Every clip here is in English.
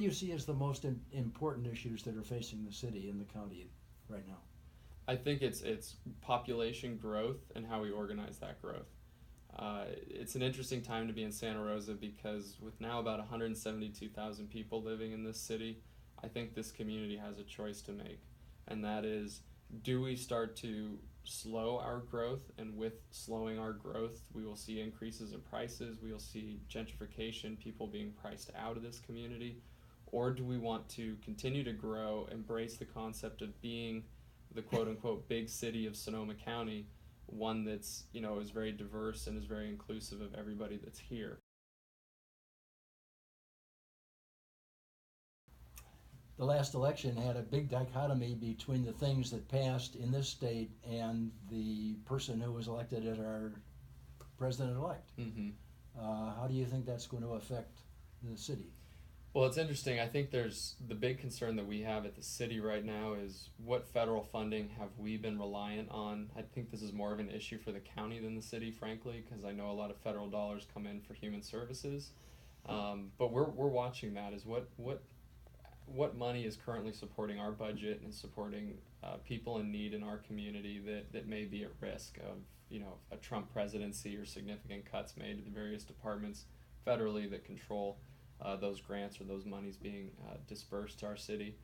you see as the most important issues that are facing the city and the county right now? I think it's population growth and how we organize that growth. It's an interesting time to be in Santa Rosa because with now about 172,000 people living in this city, I think this community has a choice to make. And that is, do we start to slow our growth? And with slowing our growth, we will see increases in prices, we will see gentrification, people being priced out of this community. Or do we want to continue to grow, embrace the concept of being the quote-unquote big city of Sonoma County, one that's, is very diverse and is very inclusive of everybody that's here. The last election had a big dichotomy between the things that passed in this state and the person who was elected as our president-elect. Mm-hmm. How do you think that's going to affect the city? Well, it's interesting. I think there's the big concern that we have at the city right now is what federal funding have we been reliant on? I think this is more of an issue for the county than the city, frankly, because I know a lot of federal dollars come in for human services. But we're watching that as what money is currently supporting our budget and supporting people in need in our community that may be at risk of a Trump presidency or significant cuts made to the various departments federally that control those grants or those monies being dispersed to our city.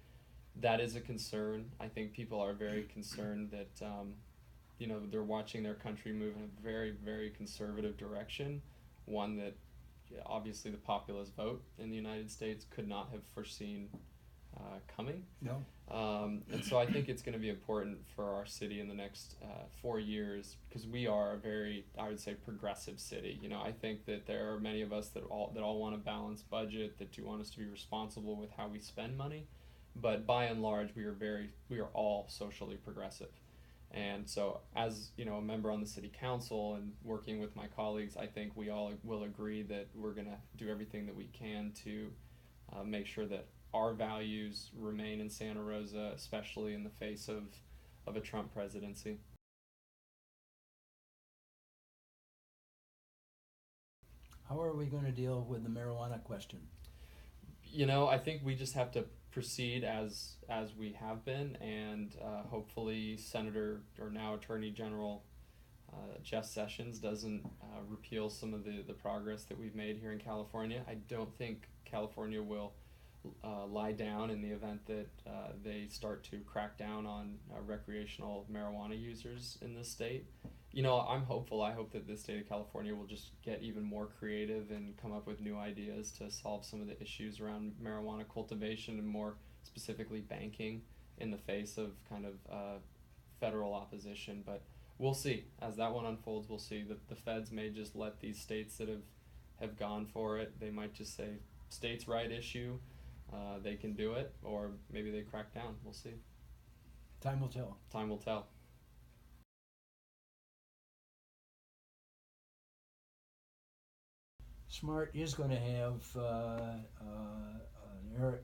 That is a concern. I think people are very concerned that they're watching their country move in a very, very conservative direction, one that obviously the populist vote in the United States could not have foreseen coming. No. And so I think it's going to be important for our city in the next 4 years because we are a very, I would say, progressive city. I think that there are many of us that all want a balanced budget, that do want us to be responsible with how we spend money, but by and large we are all socially progressive. And so as a member on the city council and working with my colleagues, I think we all will agree that we're going to do everything that we can to make sure that our values remain in Santa Rosa, especially in the face of a Trump presidency. How are we going to deal with the marijuana question? I think we just have to proceed as we have been, and hopefully Senator, or now Attorney General, Jeff Sessions doesn't repeal some of the progress that we've made here in California. I don't think California will lie down in the event that they start to crack down on recreational marijuana users in this state. I'm hopeful. I hope that the state of California will just get even more creative and come up with new ideas to solve some of the issues around marijuana cultivation and more specifically banking in the face of kind of federal opposition. But we'll see. As that one unfolds, we'll see. The feds may just let these states that have gone for it, they might just say, states' right issue, they can do it, or maybe they crack down. We'll see. Time will tell. Time will tell. Smart is going to have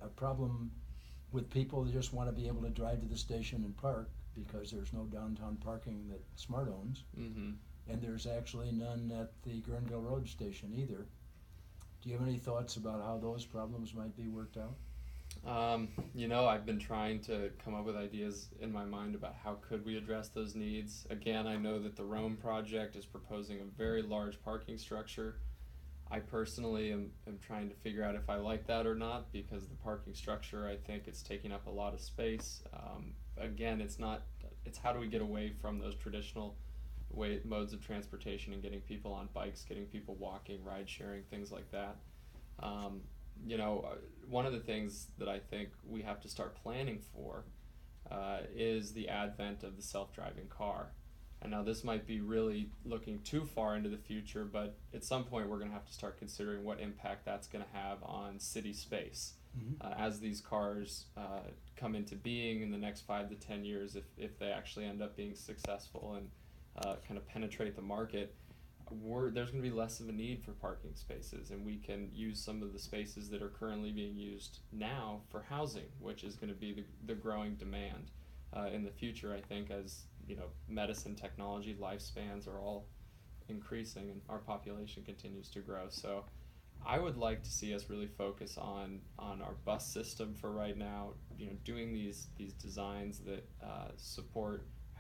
a problem with people that just want to be able to drive to the station and park because there's no downtown parking that Smart owns. Mm-hmm. And there's actually none at the Guerneville Road station either. Do you have any thoughts about how those problems might be worked out? I've been trying to come up with ideas in my mind about how could we address those needs. Again, I know that the Rome project is proposing a very large parking structure. I personally am trying to figure out if I like that or not because the parking structure, I think it's taking up a lot of space. Again, it's how do we get away from those traditional modes of transportation and getting people on bikes, getting people walking, ride sharing, things like that. One of the things that I think we have to start planning for is the advent of the self-driving car. And now this might be really looking too far into the future, but at some point we're going to have to start considering what impact that's going to have on city space. Mm-hmm. As these cars come into being in the next 5 to 10 years, if they actually end up being successful and kind of penetrate the market, there's going to be less of a need for parking spaces, and we can use some of the spaces that are currently being used now for housing, which is going to be the growing demand in the future, I think, as medicine, technology, lifespans are all increasing and our population continues to grow. So I would like to see us really focus on our bus system for right now. Doing these designs that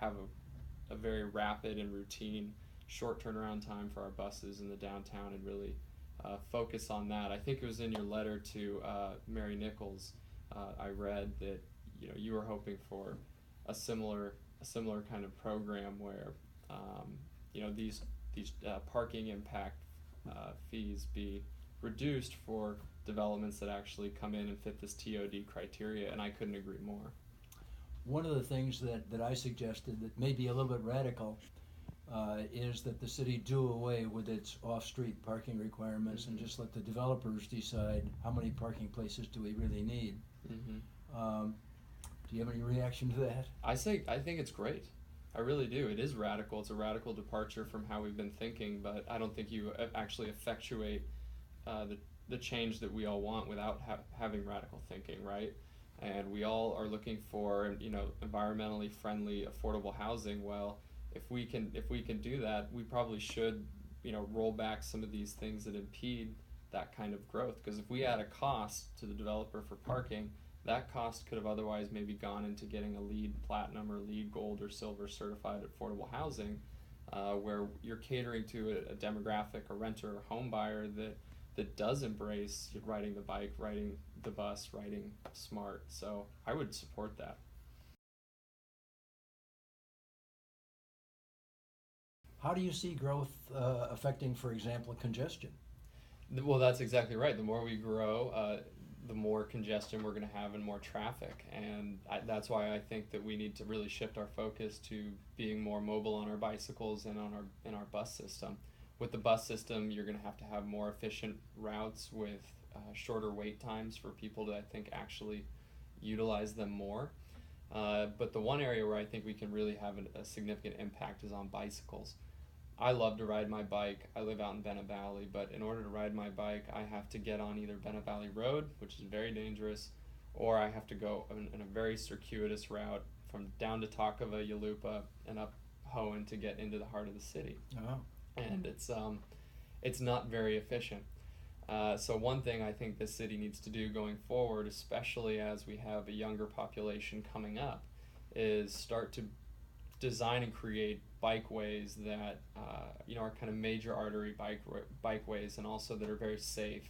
have a very rapid and routine short turnaround time for our buses in the downtown, and really focus on that. I think it was in your letter to Mary Nichols. I read that you were hoping for a similar kind of program where these parking impact fees be reduced for developments that actually come in and fit this TOD criteria, and I couldn't agree more. One of the things that I suggested that may be a little bit radical is that the city do away with its off-street parking requirements and just let the developers decide how many parking places do we really need. Do you have any reaction to that? I think it's great. I really do. It is radical. It's a radical departure from how we've been thinking, but I don't think you actually effectuate the change that we all want without having radical thinking, right? And we all are looking for environmentally friendly, affordable housing. Well, if we can do that, we probably should roll back some of these things that impede that kind of growth. Because if we add a cost to the developer for parking, that cost could have otherwise maybe gone into getting a LEED Platinum or LEED Gold or Silver certified affordable housing, where you're catering to a demographic, a renter or home buyer that does embrace riding the bike, riding the bus, riding smart. So I would support that. How do you see growth affecting, for example, congestion? Well, that's exactly right. The more we grow, the more congestion we're going to have and more traffic. And that's why I think that we need to really shift our focus to being more mobile on our bicycles and in our bus system. With the bus system, you're going to have more efficient routes with shorter wait times for people to, I think, actually utilize them more. But the one area where I think we can really have a significant impact is on bicycles. I love to ride my bike. I live out in Bennett Valley, but in order to ride my bike, I have to get on either Bennett Valley Road, which is very dangerous, or I have to go in a very circuitous route from down to Takava, Yalupa, and up Hohen to get into the heart of the city. Oh. And it's not very efficient. So one thing I think this city needs to do going forward, especially as we have a younger population coming up, is start to design and create bikeways that are kind of major artery bikeways, and also that are very safe.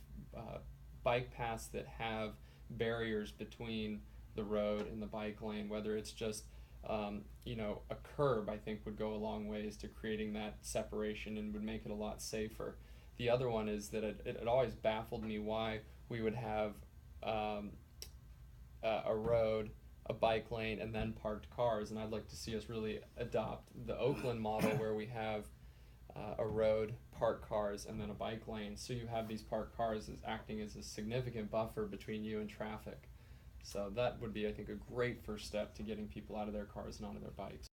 Bike paths that have barriers between the road and the bike lane, whether it's just a curb, I think would go a long ways to creating that separation and would make it a lot safer. The other one is that it always baffled me why we would have a road, a bike lane, and then parked cars, and I'd like to see us really adopt the Oakland model where we have a road, parked cars, and then a bike lane. So you have these parked cars as acting as a significant buffer between you and traffic. So that would be, I think, a great first step to getting people out of their cars and onto their bikes.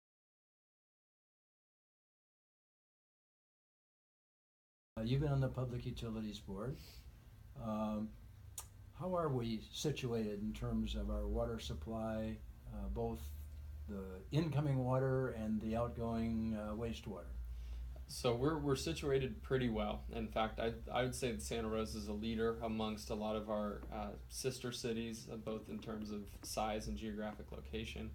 You've been on the Public Utilities Board. How are we situated in terms of our water supply, both the incoming water and the outgoing wastewater? So we're situated pretty well. In fact, I would say that Santa Rosa is a leader amongst a lot of our sister cities, both in terms of size and geographic location.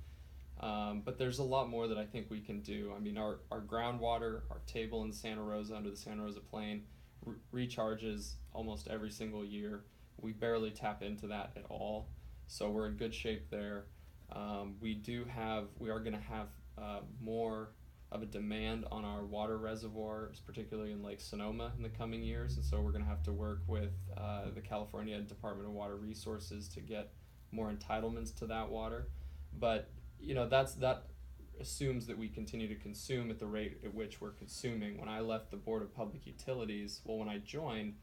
But there's a lot more that I think we can do. I mean, our groundwater, our table in Santa Rosa under the Santa Rosa Plain recharges almost every single year. We barely tap into that at all, so we're in good shape there. We are going to have more of a demand on our water reservoirs, particularly in Lake Sonoma in the coming years, and so we're going to have to work with the California Department of Water Resources to get more entitlements to that water. But that assumes that we continue to consume at the rate at which we're consuming. When I left the Board of Public Utilities, when I joined,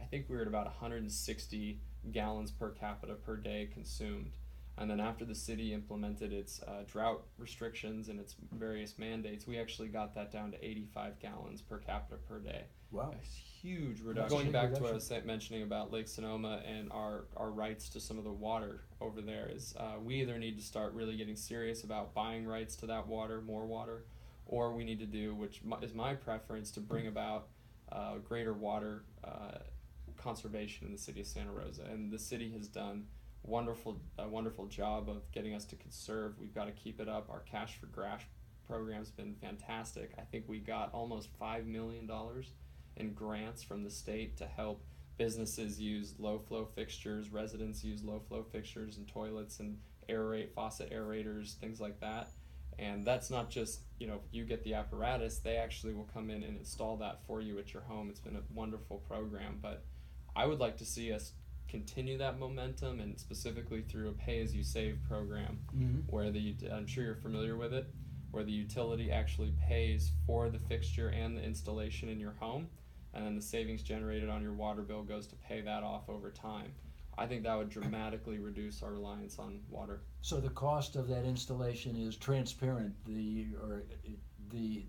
I think we were at about 160 gallons per capita per day consumed. And then after the city implemented its drought restrictions and its various mandates, we actually got that down to 85 gallons per capita per day. Wow. A huge reduction. Going back to what I was mentioning about Lake Sonoma and our rights to some of the water over there, is we either need to start really getting serious about buying rights to that water, more water, or we need to do, which is my preference, to bring about greater water conservation in the city of Santa Rosa, and the city has done a wonderful job of getting us to conserve. We've got to keep it up. Our Cash for Grass program's been fantastic. I think we got almost $5 million in grants from the state to help businesses use low flow fixtures, residents use low flow fixtures and toilets and faucet aerators, things like that. And that's not just, you get the apparatus, they actually will come in and install that for you at your home. It's been a wonderful program, but I would like to see us continue that momentum, and specifically through a pay-as-you-save program, where I'm sure you're familiar with it, where the utility actually pays for the fixture and the installation in your home, and then the savings generated on your water bill goes to pay that off over time. I think that would dramatically reduce our reliance on water. So the cost of that installation is transparent. The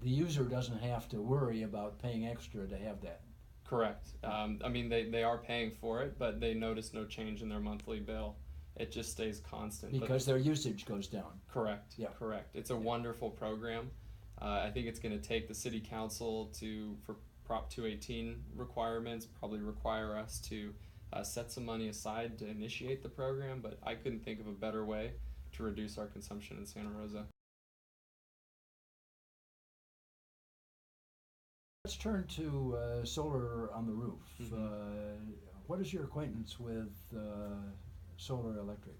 user doesn't have to worry about paying extra to have that. Correct. I mean, they are paying for it, but they notice no change in their monthly bill. It just stays constant. Because their usage goes down. Correct. Yeah. Correct. It's a wonderful program. I think it's going to take the city council for Prop 218 requirements, probably require us to set some money aside to initiate the program, but I couldn't think of a better way to reduce our consumption in Santa Rosa. Let's turn to solar on the roof. What is your acquaintance with solar electric?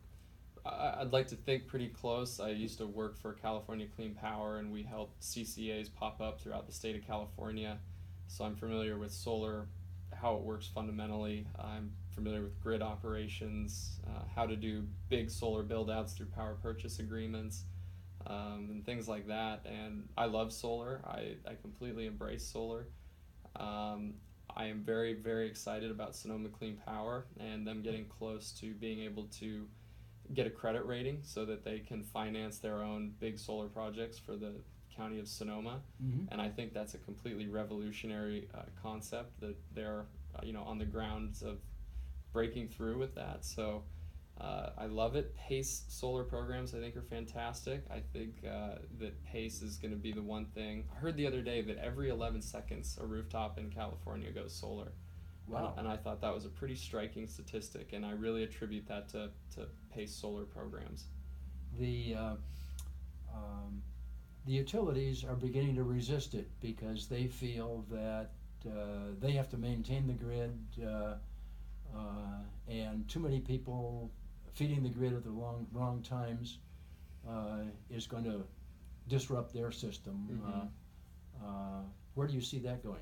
I'd like to think pretty close. I used to work for California Clean Power, and we helped CCAs pop up throughout the state of California. So I'm familiar with solar, how it works fundamentally. I'm familiar with grid operations, how to do big solar build-outs through power purchase agreements, and things like that. And I love solar. I completely embrace solar. I am very, very excited about Sonoma Clean Power and them getting close to being able to get a credit rating so that they can finance their own big solar projects for the county of Sonoma. And I think that's a completely revolutionary concept that they're on the grounds of breaking through with that. So I love it. PACE solar programs I think are fantastic. I think that PACE is going to be the one thing. I heard the other day that every 11 seconds a rooftop in California goes solar. Wow. And I thought that was a pretty striking statistic, and I really attribute that to PACE solar programs. The utilities are beginning to resist it because they feel that they have to maintain the grid, and too many people feeding the grid at the wrong times is going to disrupt their system. Where do you see that going?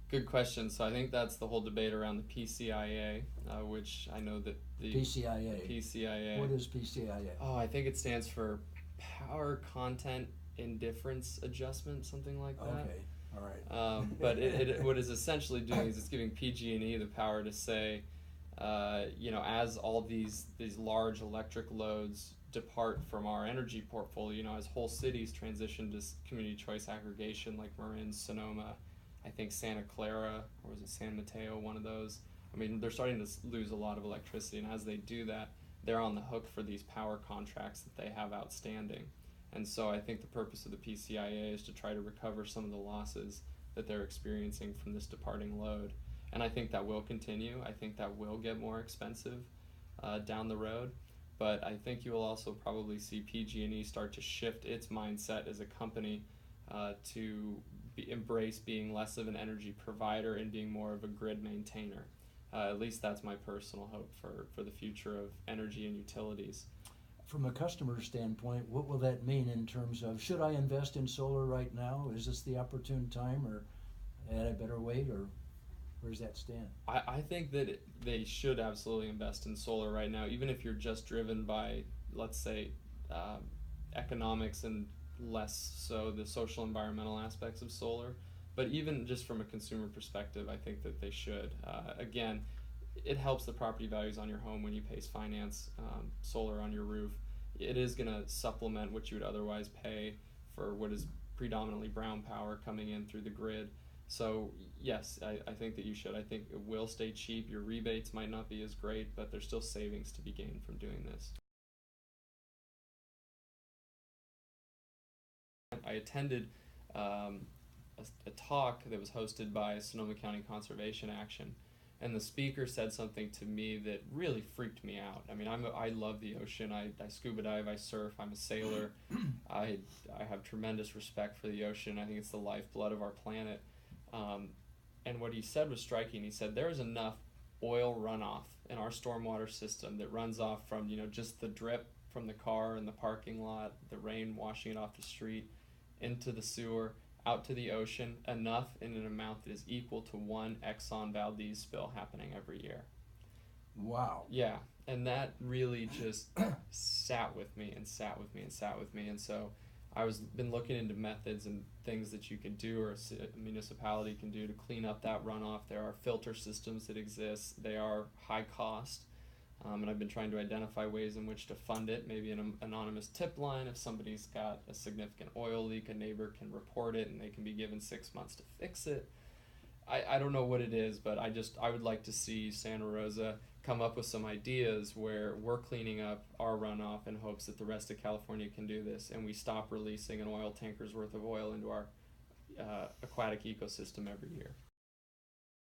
Good question. So I think that's the whole debate around the PCIA, which I know that the PCIA. What is PCIA? Oh, I think it stands for Power Content Indifference Adjustment, something like that. Okay, all right. But it what it's essentially doing is it's giving PG&E the power to say, as all these large electric loads depart from our energy portfolio, as whole cities transition to community choice aggregation like Marin, Sonoma, I think Santa Clara, or was it San Mateo, one of those. I mean, they're starting to lose a lot of electricity, and as they do that, they're on the hook for these power contracts that they have outstanding. And so I think the purpose of the PCIA is to try to recover some of the losses that they're experiencing from this departing load. And I think that will continue. I think that will get more expensive down the road. But I think you will also probably see PG&E start to shift its mindset as a company to embrace being less of an energy provider and being more of a grid maintainer. At least that's my personal hope for the future of energy and utilities. From a customer standpoint, what will that mean in terms of, should I invest in solar right now? Is this the opportune time, or I better wait, or where does that stand? I think that they should absolutely invest in solar right now, even if you're just driven by, let's say, economics and less so the social environmental aspects of solar. But even just from a consumer perspective, I think that they should. Again, it helps the property values on your home when you PACE finance solar on your roof. It is going to supplement what you would otherwise pay for what is predominantly brown power coming in through the grid. So yes, I think that you should. I think it will stay cheap. Your rebates might not be as great, but there's still savings to be gained from doing this. I attended a talk that was hosted by Sonoma County Conservation Action, And the speaker said something to me that really freaked me out. I mean, I love the ocean. I scuba dive, I surf, I'm a sailor. I have tremendous respect for the ocean. I think it's the lifeblood of our planet. And what he said was striking. He said, there is enough oil runoff in our stormwater system that runs off from, just the drip from the car in the parking lot, the rain washing it off the street, into the sewer, out to the ocean, enough in an amount that is equal to one Exxon Valdez spill happening every year. Wow. Yeah, and that really just sat with me and sat with me and sat with me. And so I was been looking into methods and things that you can do, or a municipality can do, to clean up that runoff. There are filter systems that exist. They are high cost. And I've been trying to identify ways in which to fund it. Maybe an anonymous tip line. If somebody's got a significant oil leak, a neighbor can report it and they can be given 6 months to fix it. I don't know what it is, but I would like to see Santa Rosa come up with some ideas where we're cleaning up our runoff in hopes that the rest of California can do this, and we stop releasing an oil tanker's worth of oil into our aquatic ecosystem every year.